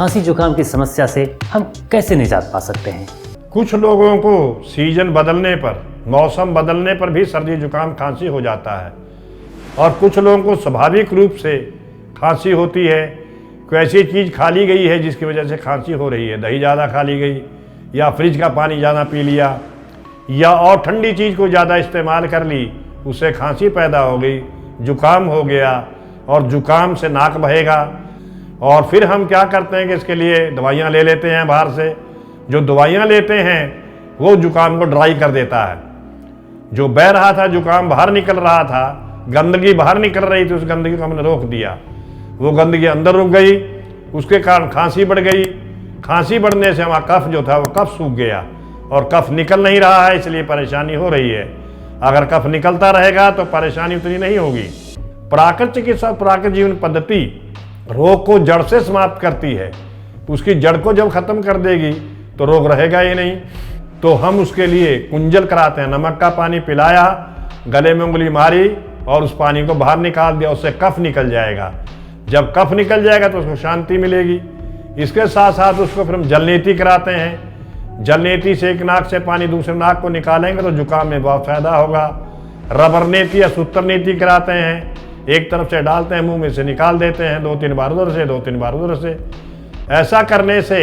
खांसी जुकाम की समस्या से हम कैसे निजात पा सकते हैं? कुछ लोगों को सीजन बदलने पर, मौसम बदलने पर भी सर्दी जुकाम खांसी हो जाता है और कुछ लोगों को स्वाभाविक रूप से खांसी होती है। कोई ऐसी चीज़ खा ली गई है जिसकी वजह से खांसी हो रही है, दही ज़्यादा खा ली गई या फ्रिज का पानी ज़्यादा पी लिया या और ठंडी चीज़ को ज़्यादा इस्तेमाल कर ली, उससे खांसी पैदा हो गई, जुकाम हो गया और जुकाम से नाक बहेगा। और फिर हम क्या करते हैं कि इसके लिए दवाइयाँ ले लेते हैं बाहर से। जो दवाइयाँ लेते हैं वो जुकाम को ड्राई कर देता है। जो बह रहा था, जुकाम बाहर निकल रहा था, गंदगी बाहर निकल रही थी, उस गंदगी को हमने रोक दिया। वो गंदगी अंदर रुक गई, उसके कारण खांसी बढ़ गई। खांसी बढ़ने से हमारा कफ जो था वो कफ सूख गया और कफ निकल नहीं रहा है, इसलिए परेशानी हो रही है। अगर कफ निकलता रहेगा तो परेशानी उतनी नहीं होगी। प्राकृतिक चिकित्सा, प्राकृतिक जीवन पद्धति रोग को जड़ से समाप्त करती है। उसकी जड़ को जब खत्म कर देगी तो रोग रहेगा ही नहीं। तो हम उसके लिए कुंजल कराते हैं। नमक का पानी पिलाया, गले में उंगली मारी और उस पानी को बाहर निकाल दिया, उससे कफ निकल जाएगा। जब कफ निकल जाएगा तो उसको शांति मिलेगी। इसके साथ साथ उसको फिर हम जलनेती कराते हैं। जलनेती से एक नाक से पानी दूसरे नाक को निकालेंगे तो जुकाम में बहुत फायदा होगा। रबर नेती या सूत्र नेती कराते हैं, एक तरफ से डालते हैं, मुंह में से निकाल देते हैं, 2-3 बार उधर से, 2-3 बार उधर से। ऐसा करने से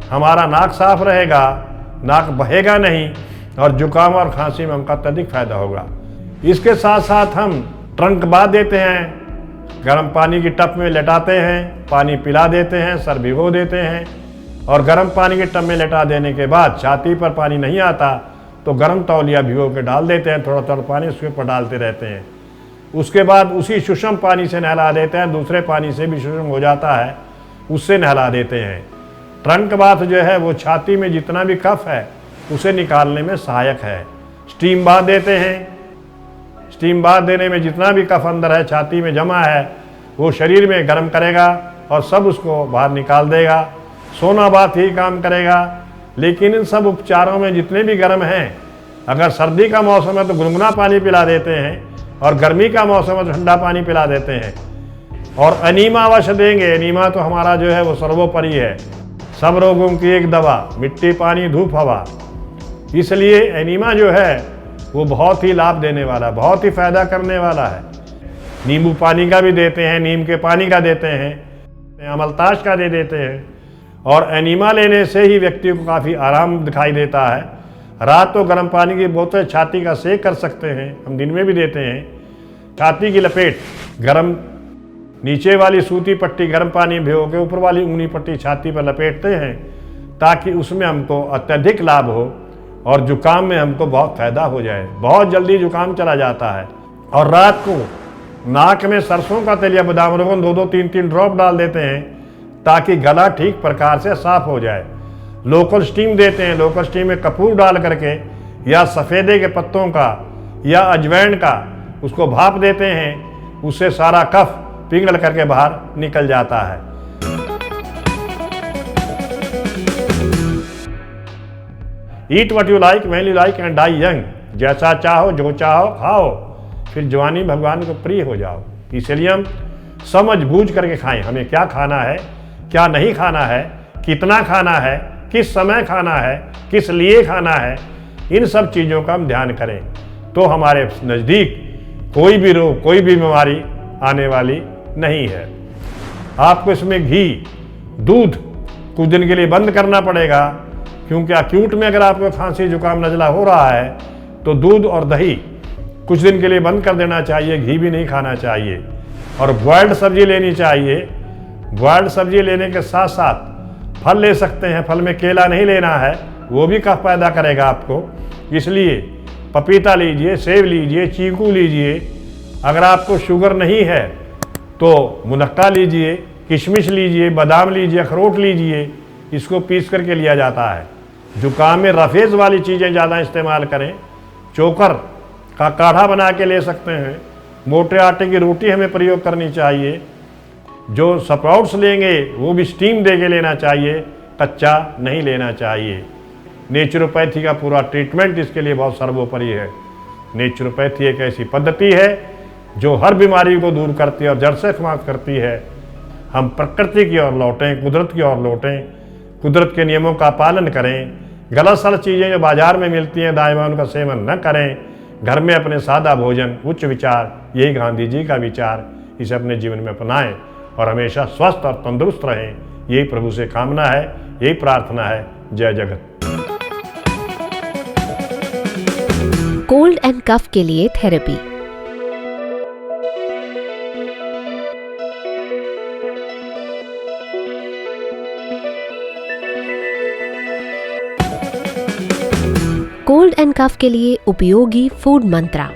हमारा नाक साफ रहेगा, नाक बहेगा नहीं और जुकाम और खांसी में हमका अत्यधिक फायदा होगा। इसके साथ साथ हम ट्रंक बांध देते हैं, गर्म पानी की टब में लेटाते हैं, पानी पिला देते हैं, सर भिगो देते हैं और गर्म पानी के टब में लेटा देने के बाद छाती पर पानी नहीं आता तो गर्म तौलिया भिगो के डाल देते हैं, थोड़ा थोड़ा पानी उसके ऊपर डालते रहते हैं। उसके बाद उसी सुषम पानी से नहला देते हैं, दूसरे पानी से भी सुषम हो जाता है, उससे नहला देते हैं। ट्रंक बाथ जो है वो छाती में जितना भी कफ है उसे निकालने में सहायक है। स्टीम बाथ देते हैं, स्टीम बाथ देने में जितना भी कफ अंदर है, छाती में जमा है, वो शरीर में गर्म करेगा और सब उसको बाहर निकाल देगा। सोना बाथ ही काम करेगा। लेकिन इन सब उपचारों में जितने भी गर्म हैं, अगर सर्दी का मौसम है तो गुनगुना पानी पिला देते हैं और गर्मी का मौसम है तो ठंडा पानी पिला देते हैं। और अनीमा अवश्य देंगे। अनीमा तो हमारा जो है वो सर्वोपरि है। सब रोगों की एक दवा, मिट्टी, पानी, धूप, हवा। इसलिए एनीमा जो है वो बहुत ही लाभ देने वाला, बहुत ही फायदा करने वाला है। नींबू पानी का भी देते हैं, नीम के पानी का देते हैं, अमलताश का दे देते हैं। और एनीमा लेने से ही व्यक्ति को काफ़ी आराम दिखाई देता है। रात को गर्म पानी की बोतल छाती का सेक कर सकते हैं, हम दिन में भी देते हैं। छाती की लपेट, गर्म नीचे वाली सूती पट्टी गर्म पानी भिगो के ऊपर वाली ऊनी पट्टी छाती पर लपेटते हैं ताकि उसमें हमको अत्यधिक लाभ हो और जुकाम में हमको बहुत फायदा हो जाए। बहुत जल्दी जुकाम चला जाता है। और रात को नाक में सरसों का तेल या बादाम रोगन 2-2, 3-3 ड्रॉप डाल देते हैं ताकि गला ठीक प्रकार से साफ हो जाए। लोकल स्टीम देते हैं। लोकल स्टीम में कपूर डाल करके या सफ़ेदे के पत्तों का या अजवाइन का उसको भाप देते हैं, उससे सारा कफ पिघल करके बाहर निकल जाता है। Eat what you like when you like and die young. जैसा चाहो, जो चाहो खाओ, फिर जवानी भगवान को प्रिय हो जाओ। इसलिए हम समझ बूझ करके खाएं, हमें क्या खाना है, क्या नहीं खाना है, कितना खाना है, किस समय खाना है, किस लिए खाना है। इन सब चीज़ों का हम ध्यान करें तो हमारे नज़दीक कोई भी रोग, कोई भी बीमारी आने वाली नहीं है। आपको इसमें घी, दूध कुछ दिन के लिए बंद करना पड़ेगा, क्योंकि एक्यूट में अगर आपको खांसी जुकाम नज़ला हो रहा है तो दूध और दही कुछ दिन के लिए बंद कर देना चाहिए। घी भी नहीं खाना चाहिए और बॉयल्ड सब्जी लेनी चाहिए। बॉयल्ड सब्जी लेने के साथ साथ फल ले सकते हैं। फल में केला नहीं लेना है, वो भी कफ पैदा करेगा आपको। इसलिए पपीता लीजिए, सेब लीजिए, चीकू लीजिए। अगर आपको शुगर नहीं है तो मुनक्का लीजिए, किशमिश लीजिए, बादाम लीजिए, अखरोट लीजिए। इसको पीस करके लिया जाता है। जुकाम में रफेज वाली चीज़ें ज़्यादा इस्तेमाल करें। चोकर का काढ़ा बना के ले सकते हैं। मोटे आटे की रोटी हमें प्रयोग करनी चाहिए। जो स्प्राउट्स लेंगे वो भी स्टीम दे के लेना चाहिए, कच्चा नहीं लेना चाहिए। नेचुरोपैथी का पूरा ट्रीटमेंट इसके लिए बहुत सर्वोपरि है। नेचुरोपैथी एक ऐसी पद्धति है जो हर बीमारी को दूर करती है और जड़ से समाप्त करती है। हम प्रकृति की ओर लौटें, कुदरत की ओर लौटें, कुदरत के नियमों का पालन करें, गलत सलत चीज़ें जो बाजार में मिलती हैं दाएं बाएं उनका सेवन न करें, घर में अपने सादा भोजन, उच्च विचार, यही गांधी जी का विचार, इसे अपने जीवन में अपनाएं और हमेशा स्वस्थ और तंदुरुस्त रहें। यही प्रभु से कामना है, यही प्रार्थना है। जय जगत। कोल्ड एंड कफ के लिए थेरेपी। कोल्ड एंड कफ के लिए उपयोगी फूड मंत्रा।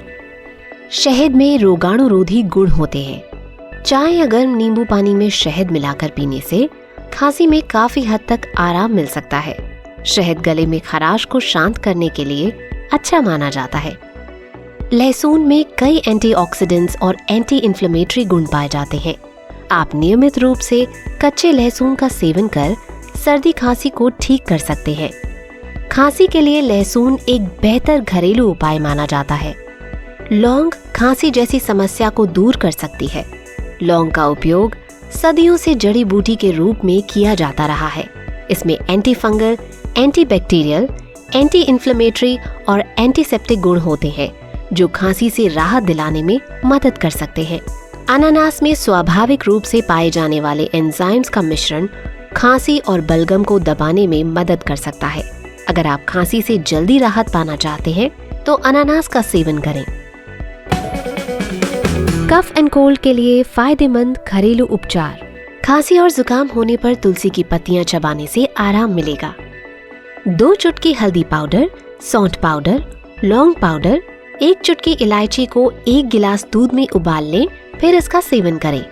शहद में रोगाणुरोधी गुण होते हैं। चाय या गर्म नींबू पानी में शहद मिलाकर पीने से खांसी में काफी हद तक आराम मिल सकता है। शहद गले में खराश को शांत करने के लिए अच्छा माना जाता है। लहसुन में कई एंटीऑक्सीडेंट्स और एंटी इन्फ्लेमेटरी गुण पाए जाते हैं। आप नियमित रूप से कच्चे लहसुन का सेवन कर सर्दी खांसी को ठीक कर सकते हैं। खांसी के लिए लहसुन एक बेहतर घरेलू उपाय माना जाता है। लौंग खांसी जैसी समस्या को दूर कर सकती है। लौंग का उपयोग सदियों से जड़ी बूटी के रूप में किया जाता रहा है। इसमें anti fungal, anti bacterial, anti inflammatory और एंटीसेप्टिक गुण होते हैं जो खांसी से राहत दिलाने में मदद कर सकते हैं। अनानास में स्वाभाविक रूप से पाए जाने वाले एंजाइम्स का मिश्रण खांसी और बलगम को दबाने में मदद कर सकता है। अगर आप खांसी से जल्दी राहत पाना चाहते हैं तो अनानास का सेवन करें। कफ एंड कोल्ड के लिए फायदेमंद घरेलू उपचार। खांसी और जुकाम होने पर तुलसी की पत्तियां चबाने से आराम मिलेगा। 2 चुटकी हल्दी पाउडर, सौंठ पाउडर, लौंग पाउडर, 1 चुटकी इलायची को 1 गिलास दूध में उबाल लें, फिर इसका सेवन करें।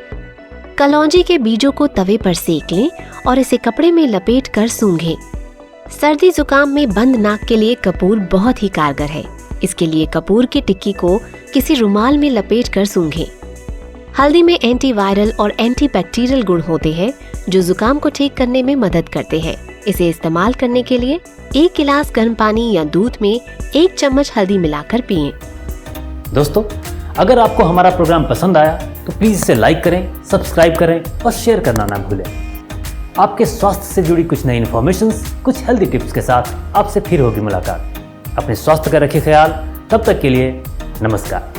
कलौंजी के बीजों को तवे पर सेक लें और इसे कपड़े में लपेट कर सूंघें। सर्दी जुकाम में बंद नाक के लिए कपूर बहुत ही कारगर है। इसके लिए कपूर की टिक्की को किसी रुमाल में लपेट कर सूंघें। हल्दी में एंटीवायरल और एंटीबैक्टीरियल गुण होते हैं जो जुकाम को ठीक करने में मदद करते हैं। इसे इस्तेमाल करने के लिए 1 गिलास गर्म पानी या दूध में 1 चम्मच हल्दी मिलाकर पिएं। दोस्तों, अगर आपको हमारा प्रोग्राम पसंद आया तो प्लीज़ इसे लाइक करें, सब्सक्राइब करें और शेयर करना ना भूलें। आपके स्वास्थ्य से जुड़ी कुछ नई इन्फॉर्मेशंस, कुछ हेल्दी टिप्स के साथ आपसे फिर होगी मुलाकात। अपने स्वास्थ्य का रखिए ख्याल। तब तक के लिए नमस्कार।